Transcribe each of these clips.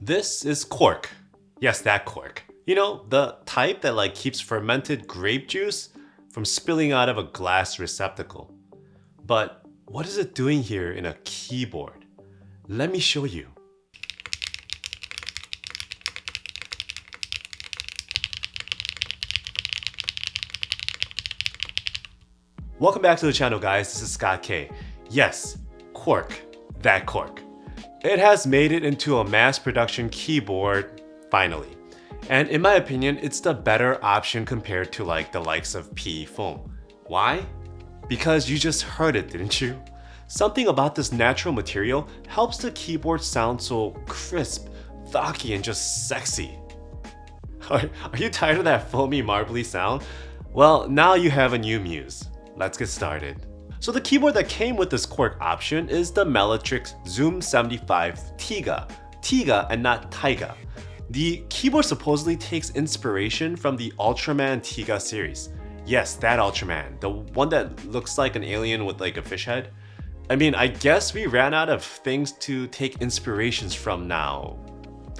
This is cork. Yes, that cork. You know, the type that like keeps fermented grape juice from spilling out of a glass receptacle. But what is it doing here in a keyboard? Let me show you. Welcome back to the channel, guys. This is Scott K. Yes, cork, that cork. It has made it into a mass production keyboard, finally. And in my opinion, it's the better option compared to like the likes of PE foam. Why? Because you just heard it, didn't you? Something about this natural material helps the keyboard sound so crisp, thocky, and just sexy. Are you tired of that foamy, marbly sound? Well, now you have a new muse. Let's get started. So the keyboard that came with this cork option is the Meletrix Zoom75 TIGA. TIGA and not TIGA. The keyboard supposedly takes inspiration from the Ultraman TIGA series. Yes, that Ultraman, the one that looks like an alien with like a fish head. I mean, I guess we ran out of things to take inspirations from now.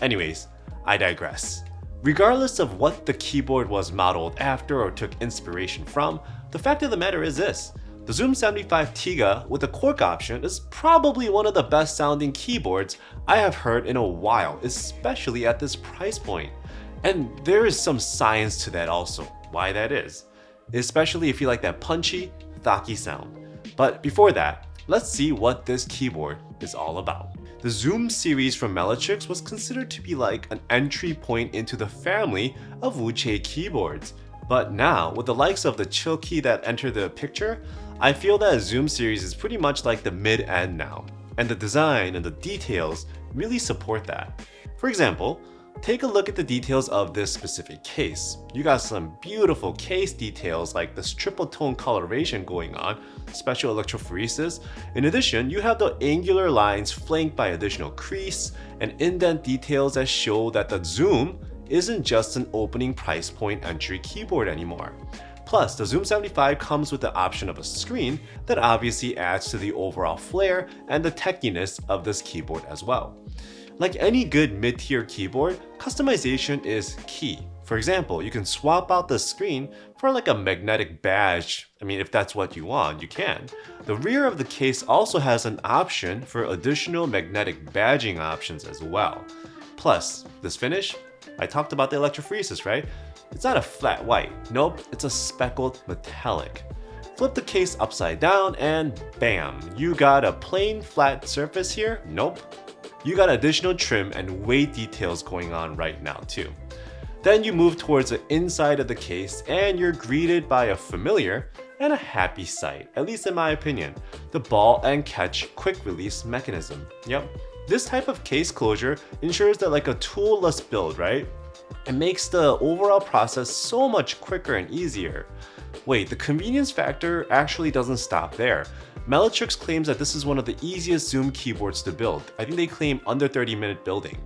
Anyways, I digress. Regardless of what the keyboard was modeled after or took inspiration from, the fact of the matter is this. The Zoom75 TIGA with the cork option is probably one of the best sounding keyboards I have heard in a while, especially at this price point. And there is some science to that also, why that is. Especially if you like that punchy, thocky sound. But before that, let's see what this keyboard is all about. The Zoom series from Meletrix was considered to be like an entry point into the family of Wuque keyboards. But now, with the likes of the Chill key that enter the picture, I feel that Zoom series is pretty much like the mid-end now, and the design and the details really support that. For example, take a look at the details of this specific case. You got some beautiful case details like this triple tone coloration going on, special electrophoresis. In addition, you have the angular lines flanked by additional crease and indent details that show that the Zoom isn't just an opening price point entry keyboard anymore. Plus, the Zoom75 comes with the option of a screen that obviously adds to the overall flair and the techiness of this keyboard as well. Like any good mid-tier keyboard, customization is key. For example, you can swap out the screen for like a magnetic badge. I mean, if that's what you want, you can. The rear of the case also has an option for additional magnetic badging options as well. Plus, this finish, I talked about the electrophoresis, right? It's not a flat white. Nope, it's a speckled metallic. Flip the case upside down and bam, you got a plain flat surface here? Nope. You got additional trim and weight details going on right now too. Then you move towards the inside of the case and you're greeted by a familiar and a happy sight, at least in my opinion, the ball and catch quick release mechanism. Yep. This type of case closure ensures that like a toolless build, right? It makes the overall process so much quicker and easier. Wait, the convenience factor actually doesn't stop there. Meletrix claims that this is one of the easiest Zoom keyboards to build. I think they claim under 30-minute building.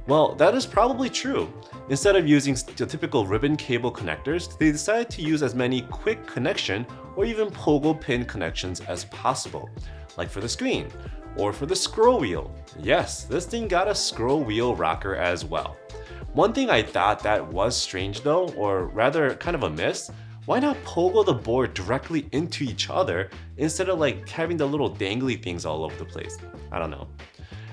Well, that is probably true. Instead of using the typical ribbon cable connectors, they decided to use as many quick connection or even pogo pin connections as possible, like for the screen or for the scroll wheel. Yes, this thing got a scroll wheel rocker as well. One thing I thought that was strange though, or rather kind of a miss, why not pogo the board directly into each other instead of like having the little dangly things all over the place? I don't know.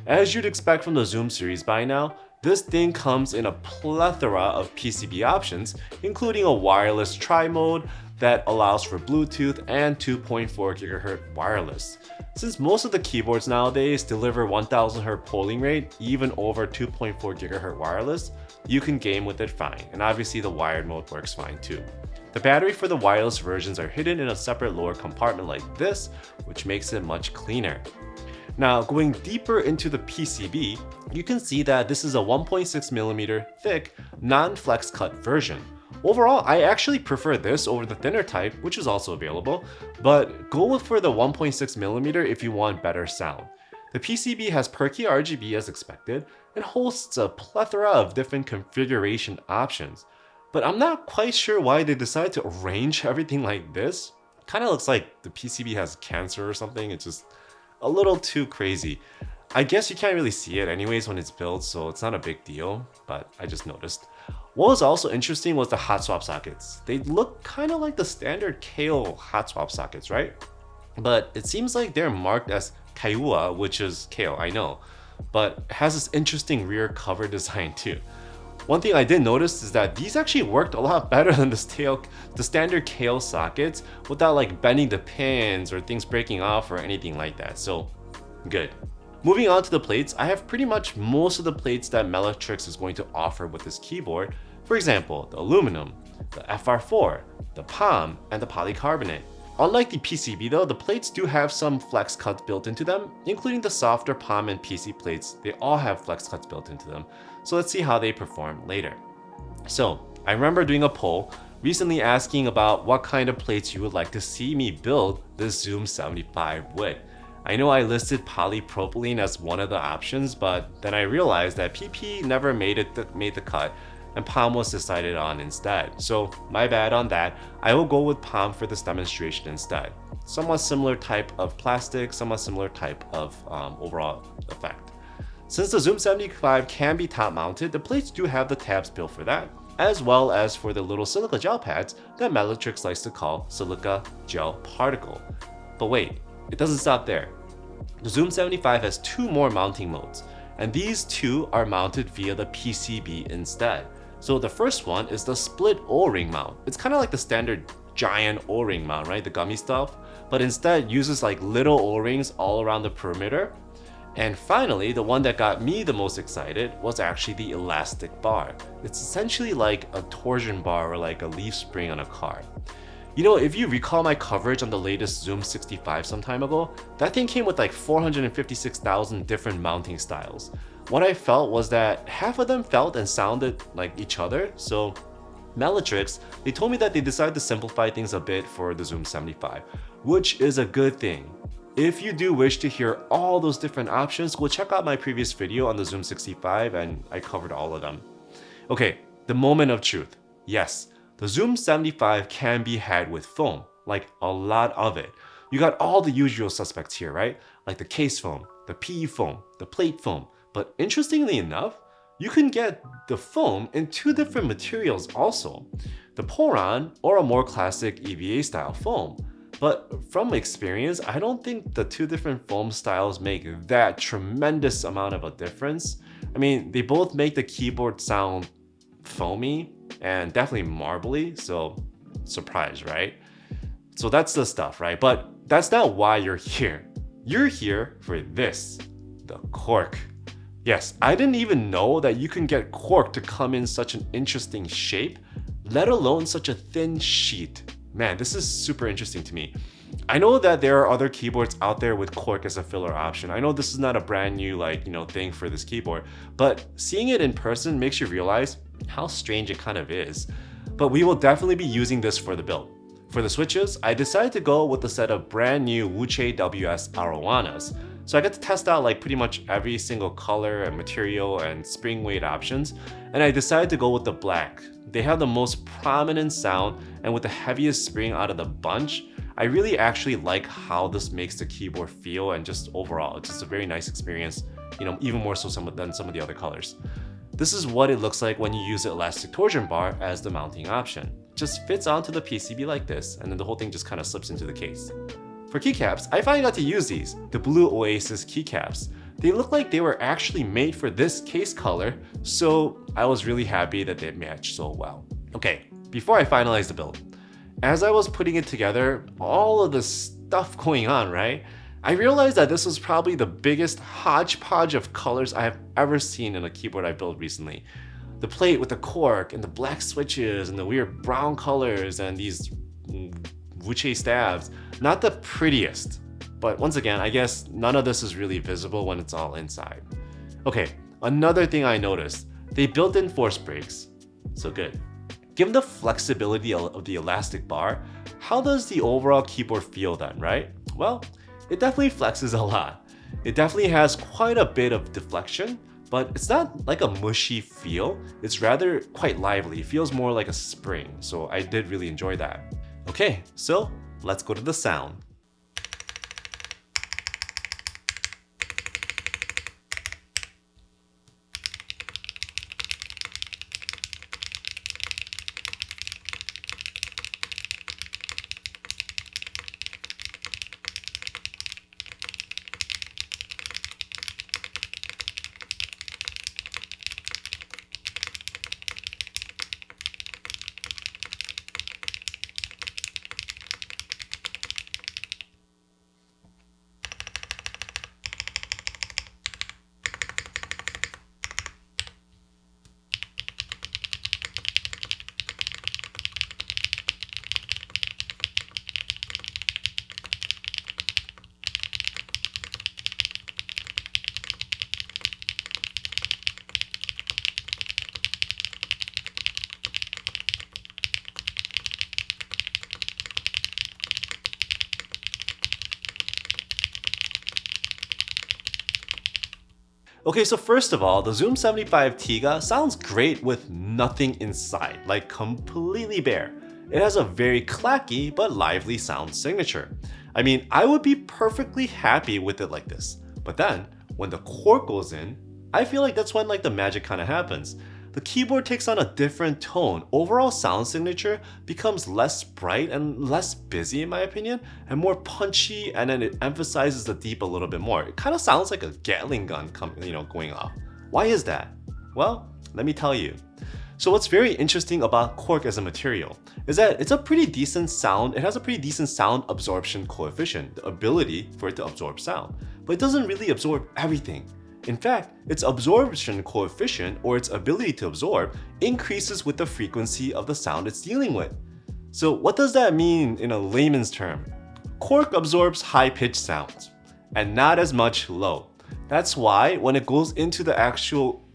As you'd expect from the Zoom series by now, this thing comes in a plethora of PCB options, including a wireless tri-mode that allows for Bluetooth and 2.4 GHz wireless. Since most of the keyboards nowadays deliver 1000 Hz polling rate, even over 2.4 GHz wireless, you can game with it fine, and obviously the wired mode works fine too. The battery for the wireless versions are hidden in a separate lower compartment like this, which makes it much cleaner. Now, going deeper into the PCB, you can see that this is a 1.6mm thick, non-flex cut version. Overall, I actually prefer this over the thinner type, which is also available, but go for the 1.6mm if you want better sound. The PCB has perky RGB as expected and hosts a plethora of different configuration options. But I'm not quite sure why they decided to arrange everything like this. Kind of looks like the PCB has cancer or something. It's just a little too crazy. I guess you can't really see it anyways when it's built, so it's not a big deal, but I just noticed. What was also interesting was the hot swap sockets. They look kind of like the standard KO hot swap sockets, right? But it seems like they're marked as Kaiua, which is KO, I know, but has this interesting rear cover design too. One thing I did notice is that these actually worked a lot better than the standard KO sockets without like bending the pins or things breaking off or anything like that, so good. Moving on to the plates, I have pretty much most of the plates that Meletrix is going to offer with this keyboard. For example, the aluminum, the FR4, the POM, and the polycarbonate. Unlike the PCB though, the plates do have some flex cuts built into them, including the softer POM and PC plates. They all have flex cuts built into them. So let's see how they perform later. So I remember doing a poll recently asking about what kind of plates you would like to see me build this Zoom75 with. I know I listed polypropylene as one of the options, but then I realized that PP never made the cut, and POM was decided on instead. So my bad on that. I will go with POM for this demonstration instead. Somewhat similar type of plastic, somewhat similar type of overall effect. Since the Zoom75 can be top mounted, the plates do have the tabs built for that, as well as for the little silica gel pads that Meletrix likes to call silica gel particle. But wait, it doesn't stop there. The Zoom75 has two more mounting modes, and these two are mounted via the PCB instead. So the first one is the split O-ring mount. It's kind of like the standard giant O-ring mount, right? The gummy stuff, but instead uses like little O-rings all around the perimeter. And finally, the one that got me the most excited was actually the elastic bar. It's essentially like a torsion bar or like a leaf spring on a car. You know, if you recall my coverage on the latest Zoom65 some time ago, that thing came with like 456,000 different mounting styles. What I felt was that half of them felt and sounded like each other, so Meletrix, they told me that they decided to simplify things a bit for the Zoom75, which is a good thing. If you do wish to hear all those different options, go check out my previous video on the Zoom65 and I covered all of them. Okay, the moment of truth. Yes, the Zoom75 can be had with foam, like a lot of it. You got all the usual suspects here, right? Like the case foam, the PE foam, the plate foam. But interestingly enough, you can get the foam in two different materials also. The Poron or a more classic EVA style foam. But from experience, I don't think the two different foam styles make that tremendous amount of a difference. I mean, they both make the keyboard sound foamy and definitely marbly, so surprise, right? So that's the stuff, right? But that's not why you're here. You're here for this, the cork. Yes, I didn't even know that you can get cork to come in such an interesting shape, let alone such a thin sheet. Man, this is super interesting to me. I know that there are other keyboards out there with cork as a filler option. I know this is not a brand new thing for this keyboard, but seeing it in person makes you realize how strange it kind of is. But we will definitely be using this for the build. For the switches, I decided to go with a set of brand new Wuque WS Arowanas. So I got to test out like pretty much every single color and material and spring weight options, and I decided to go with the black. They have the most prominent sound and with the heaviest spring out of the bunch. I really actually like how this makes the keyboard feel, and just overall, it's just a very nice experience, even more so than some of the other colors. This is what it looks like when you use the elastic torsion bar as the mounting option. It just fits onto the PCB like this, and then the whole thing just kind of slips into the case. For keycaps, I finally got to use these, the blue Oasis keycaps. They look like they were actually made for this case color, so I was really happy that they matched so well. Okay, before I finalize the build, as I was putting it together, all of the stuff going on, right? I realized that this was probably the biggest hodgepodge of colors I have ever seen in a keyboard I built recently. The plate with the cork and the black switches and the weird brown colors and these Wuque stabs. Not the prettiest, but once again, I guess none of this is really visible when it's all inside. Okay, another thing I noticed, they built in force brakes, so good. Given the flexibility of the elastic bar, how does the overall keyboard feel then, right? Well, it definitely flexes a lot. It definitely has quite a bit of deflection, but it's not like a mushy feel. It's rather quite lively. It feels more like a spring, so I did really enjoy that. Okay, so let's go to the sound. Okay, so first of all, the Zoom75 TIGA sounds great with nothing inside, like completely bare. It has a very clacky but lively sound signature. I mean, I would be perfectly happy with it like this. But then, when the cork goes in, I feel like that's when the magic kind of happens. The keyboard takes on a different tone. Overall sound signature becomes less bright and less busy in my opinion, and more punchy, and then it emphasizes the deep a little bit more. It kind of sounds like a Gatling gun going off. Why is that? Well, let me tell you. So what's very interesting about cork as a material is that it's a pretty decent sound. It has a pretty decent sound absorption coefficient, the ability for it to absorb sound, but it doesn't really absorb everything. In fact, its absorption coefficient, or its ability to absorb, increases with the frequency of the sound it's dealing with. So what does that mean in a layman's term? Cork absorbs high-pitched sounds, and not as much low. That's why when it goes into the actual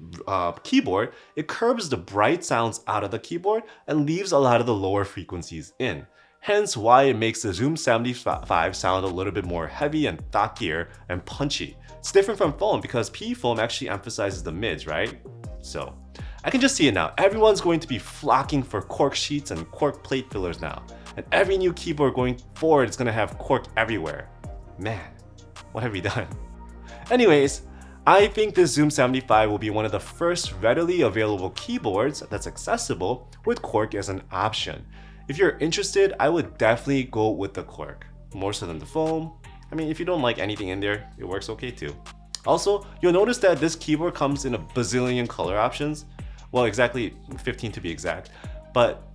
keyboard, it curbs the bright sounds out of the keyboard and leaves a lot of the lower frequencies in. Hence why it makes the Zoom75 sound a little bit more heavy and thockier and punchy. It's different from foam because PE foam actually emphasizes the mids, right? So I can just see it now. Everyone's going to be flocking for cork sheets and cork plate fillers now. And every new keyboard going forward is going to have cork everywhere. Man, what have we done? Anyways, I think this Zoom75 will be one of the first readily available keyboards that's accessible with cork as an option. If you're interested, I would definitely go with the cork, more so than the foam. I mean, if you don't like anything in there, it works okay too. Also, you'll notice that this keyboard comes in a bazillion color options. Well, exactly 15 to be exact.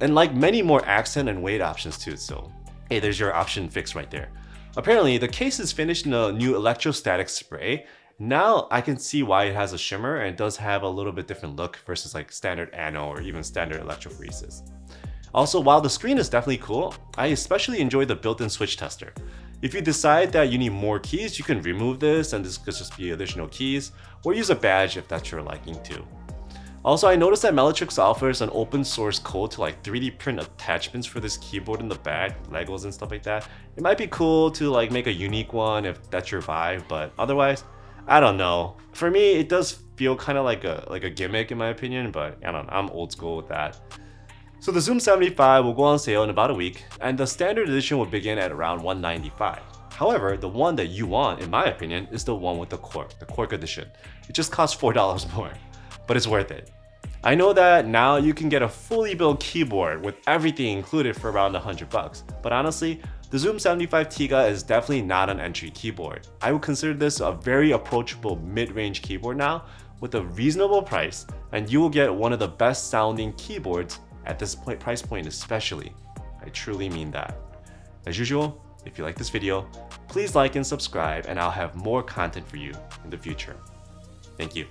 And like many more accent and weight options too, so hey, there's your option fix right there. Apparently, the case is finished in a new electrostatic spray. Now I can see why it has a shimmer and it does have a little bit different look versus like standard ano or even standard electrophoresis. Also, while the screen is definitely cool, I especially enjoy the built-in switch tester. If you decide that you need more keys, you can remove this and this could just be additional keys, or use a badge if that's your liking too. Also, I noticed that Meletrix offers an open source code to like 3D print attachments for this keyboard in the back, Legos and stuff like that. It might be cool to like make a unique one if that's your vibe, but otherwise, I don't know. For me, it does feel kind of like a gimmick in my opinion, but I don't know, I'm old school with that. So the Zoom75 will go on sale in about a week, and the standard edition will begin at around $195. However, the one that you want, in my opinion, is the one with the cork edition. It just costs $4 more, but it's worth it. I know that now you can get a fully built keyboard with everything included for around $100, but honestly, the Zoom75 TIGA is definitely not an entry keyboard. I would consider this a very approachable mid-range keyboard now with a reasonable price, and you will get one of the best sounding keyboards at this price point especially. I truly mean that. As usual, if you like this video, please like and subscribe, and I'll have more content for you in the future. Thank you.